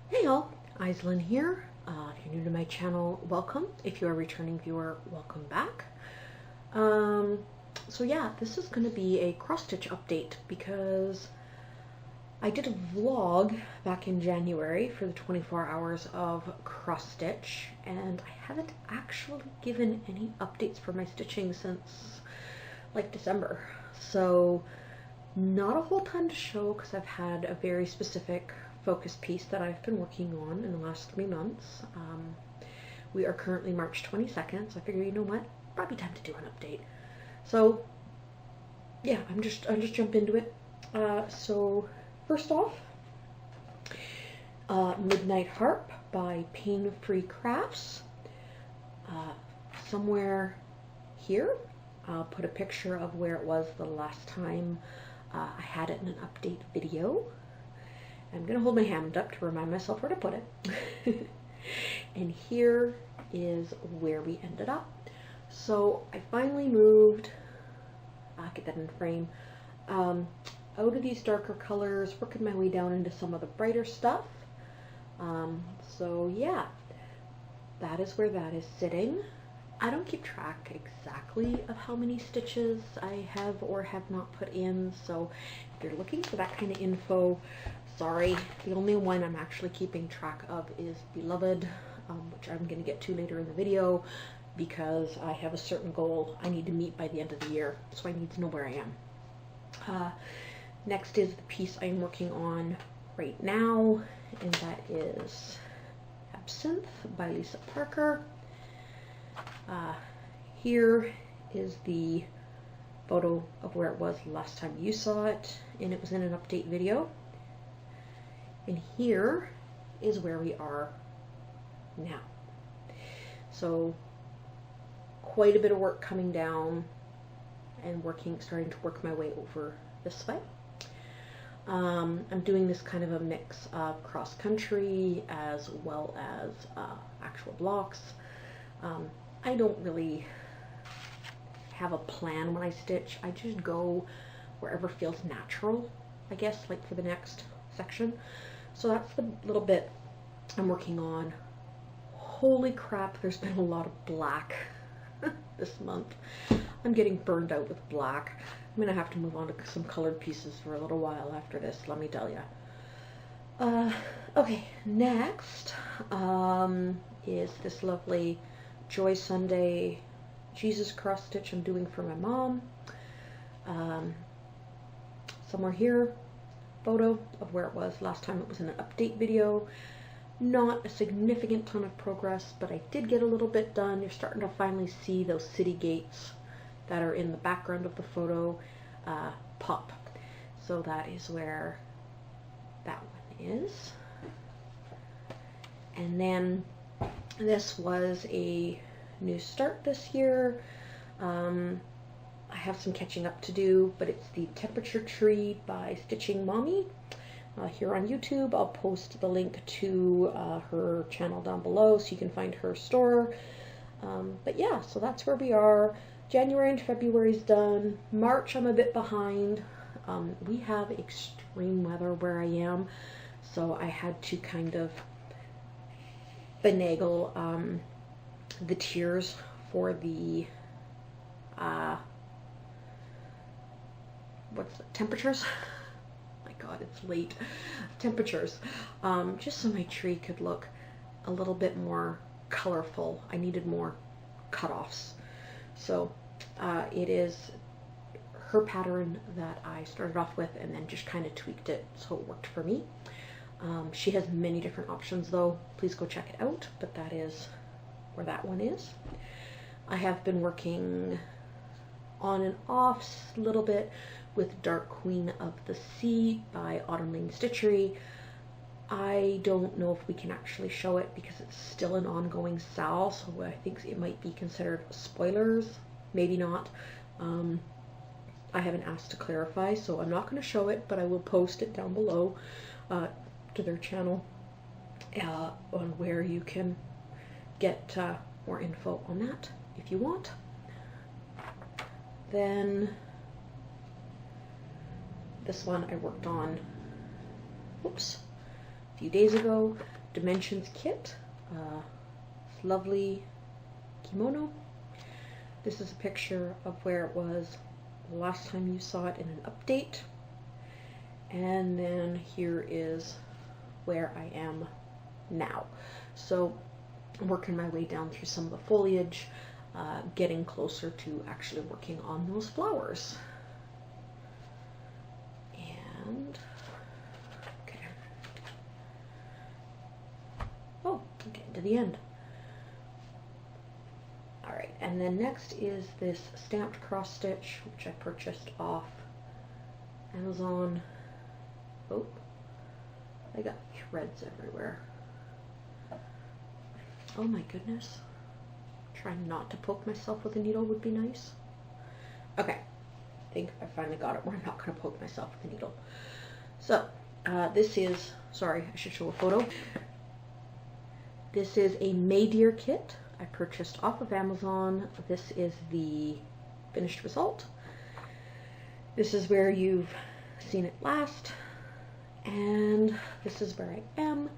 Hey y'all, Aislinn here. If you're new to my channel, welcome. If you're a returning viewer, welcome back. So yeah, this is going to be a cross-stitch update because I did a vlog back in January for the 24 hours of cross-stitch, and I haven't actually given any updates for my stitching since like December. So not a whole ton to show because I've had a very specific focus piece that I've been working on in the last 3 months. We are currently March 22nd, so I figure, you know what, probably time to do an update. So yeah, I'm just jump into it. So first off, Midnight Harp by Pain Free Crafts. Somewhere here I'll put a picture of where it was the last time I had it in an update video. I'm going to hold my hand up to remind myself where to put it. And here is where we ended up. So I finally moved, I'll get that in frame, out of these darker colors, working my way down into some of the brighter stuff. So yeah, that is where that is sitting. I don't keep track exactly of how many stitches I have or have not put in, so if you're looking for that kind of info, sorry. The only one I'm actually keeping track of is Beloved, which I'm going to get to later in the video because I have a certain goal I need to meet by the end of the year, so I need to know where I am. Next is the piece I'm working on right now, and that is Absinthe by Lisa Parker. Here is the photo of where it was last time you saw it, and it was in an update video. And here is where we are now. So quite a bit of work coming down and starting to work my way over this way. I'm doing this kind of a mix of cross-country as well as actual blocks. I don't really have a plan when I stitch. I just go wherever feels natural, I guess, like for the next section. So that's the little bit I'm working on. Holy crap, there's been a lot of black this month. I'm getting burned out with black. I'm gonna have to move on to some colored pieces for a little while after this, let me tell you. Okay, next is this lovely Joy Sunday Jesus cross stitch I'm doing for my mom. Somewhere here, photo of where it was last time it was in an update video. Not a significant ton of progress, but I did get a little bit done. You're starting to finally see those city gates that are in the background of the photo pop. So that is where that one is. And then this was a new start this year. I have some catching up to do, but it's the Temperature Tree by Stitching Mommy. Here on YouTube, I'll post the link to her channel down below so you can find her store. But yeah, so that's where we are. January and February's done. March I'm a bit behind. We have extreme weather where I am, so I had to kind of finagle the tiers for the temperatures? My God, it's late. Temperatures. Just so my tree could look a little bit more colorful. I needed more cutoffs. So it is her pattern that I started off with and then just kind of tweaked it so it worked for me. She has many different options though. Please go check it out, but that is where that one is. I have been working on and off a little bit with Dark Queen of the Sea by Autumn Lane Stitchery. I don't know if we can actually show it because it's still an ongoing sale, so I think it might be considered spoilers. Maybe not. I haven't asked to clarify, so I'm not going to show it, but I will post it down below to their channel on where you can get more info on that if you want. Then this one I worked on, oops, a few days ago. Dimensions kit. This lovely kimono. This is a picture of where it was the last time you saw it in an update. And then here is where I am now. So I'm working my way down through some of the foliage, getting closer to actually working on those flowers. And, okay. Oh, I'm getting to the end. Alright, and then next is this stamped cross stitch, which I purchased off Amazon. Oh, I got threads everywhere. Oh my goodness. Trying not to poke myself with a needle would be nice. Okay, I think I finally got it where I'm not going to poke myself with a needle. So, this is, sorry, I should show a photo. This is a Maydeer kit I purchased off of Amazon. This is the finished result. This is where you've seen it last. And this is where I am.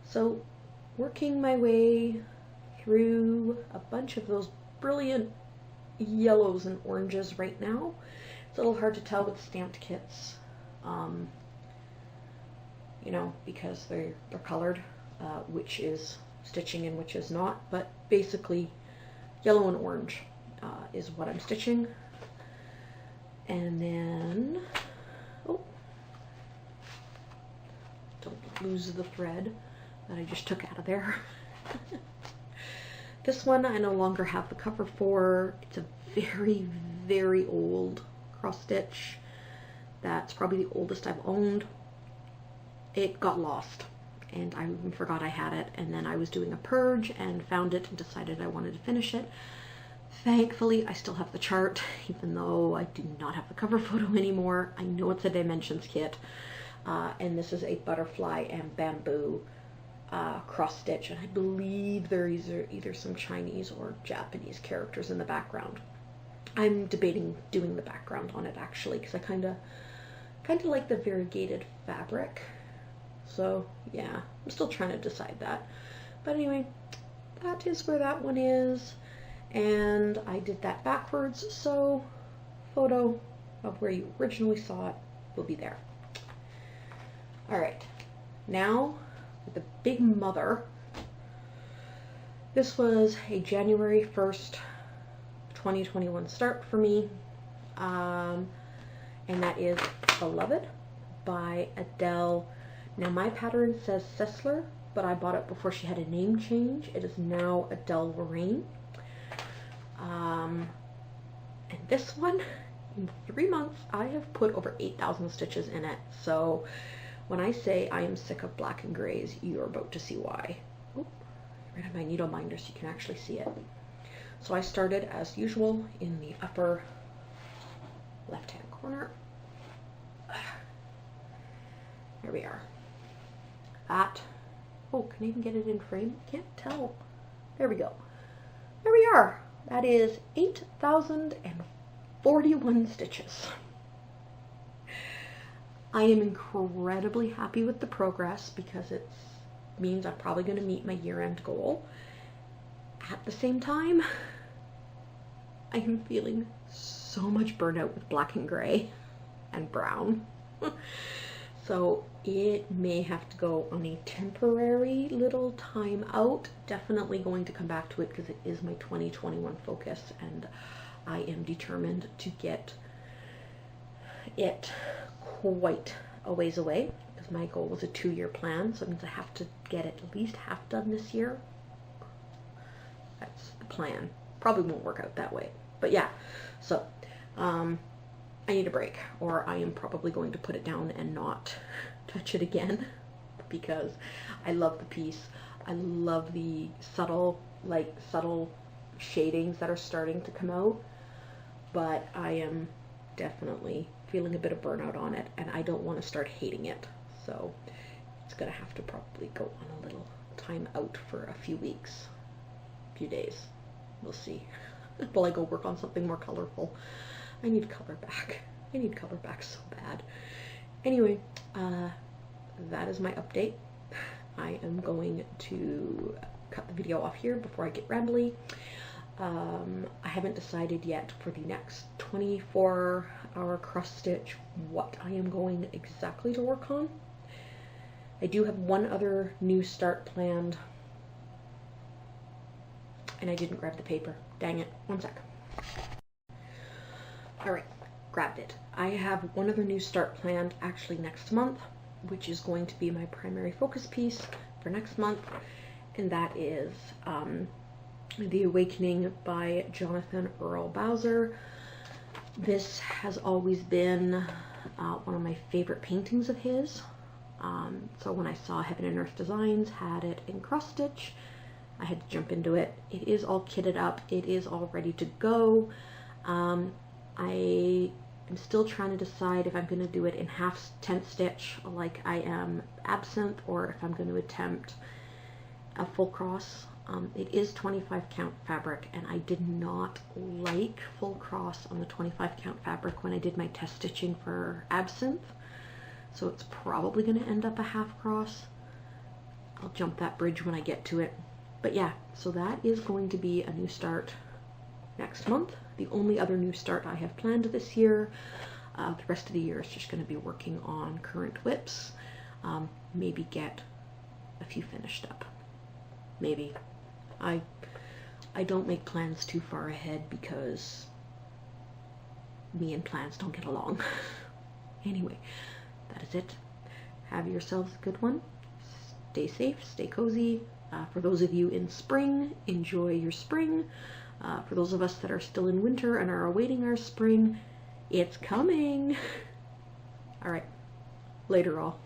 So, working my way through a bunch of those brilliant yellows and oranges right now. It's a little hard to tell with stamped kits, you know, because they're colored, which is stitching and which is not, but basically yellow and orange is what I'm stitching. And then, oh, don't lose the thread that I just took out of there. This one I no longer have the cover for. It's a very, very old cross stitch. That's probably the oldest I've owned. It got lost and I even forgot I had it, and then I was doing a purge and found it and decided I wanted to finish it. Thankfully I still have the chart, even though I do not have the cover photo anymore. I know it's a Dimensions kit, and this is a butterfly and bamboo cross stitch, and I believe there is either some Chinese or Japanese characters in the background. I'm debating doing the background on it actually, because I kind of like the variegated fabric. So yeah, I'm still trying to decide that. But anyway, that is where that one is, and I did that backwards, so photo of where you originally saw it will be there. All right, now the big mother. This was a January 1st, 2021 start for me, and that is Beloved by Adele. Now my pattern says Sessler, but I bought it before she had a name change. It is now Adele Lorraine. And this one, in 3 months, I have put over 8,000 stitches in it. So when I say I am sick of black and grays, you're about to see why. Oop, I rid of my needle binder so you can actually see it. So I started as usual in the upper left-hand corner. There we are. That, oh, can I even get it in frame? Can't tell. There we go. There we are. That is 8,041 stitches. I am incredibly happy with the progress because it means I'm probably going to meet my year-end goal. At the same time, I am feeling so much burnout with black and gray and brown. So it may have to go on a temporary little time out. Definitely going to come back to it because it is my 2021 focus, and I am determined to get it quite a ways away, because my goal was a 2-year plan, so it means I have to get it at least half done this year. That's the plan. Probably won't work out that way, but yeah. So I need a break, or I am probably going to put it down and not touch it again, because I love the piece. I love the subtle shadings that are starting to come out, but I am definitely feeling a bit of burnout on it, and I don't want to start hating it. So it's gonna have to probably go on a little time out for a few weeks, few days. We'll see. Will I go work on something more colorful? I need color back. I need color back so bad. Anyway, that is my update. I am going to cut the video off here before I get rambly. I haven't decided yet for the next 24-hour cross stitch what I am going exactly to work on. I do have one other new start planned, and I didn't grab the paper. Dang it. One sec. Alright, grabbed it. I have one other new start planned actually next month, which is going to be my primary focus piece for next month, and that is The Awakening by Jonathan Earl Bowser. This has always been one of my favorite paintings of his. So when I saw Heaven and Earth Designs had it in cross stitch, I had to jump into it. It is all kitted up. It is all ready to go. I am still trying to decide if I'm going to do it in half tent stitch like I am Absinthe, or if I'm going to attempt a full cross. It is 25 count fabric, and I did not like full cross on the 25 count fabric when I did my test stitching for Absinthe, so it's probably going to end up a half cross. I'll jump that bridge when I get to it. But yeah, so that is going to be a new start next month. The only other new start I have planned this year. The rest of the year is just going to be working on current whips, maybe get a few finished up. Maybe. I don't make plans too far ahead because me and plans don't get along. Anyway, that is it. Have yourselves a good one. Stay safe, stay cozy. For those of you in spring, enjoy your spring. For those of us that are still in winter and are awaiting our spring, it's coming. All right, later all.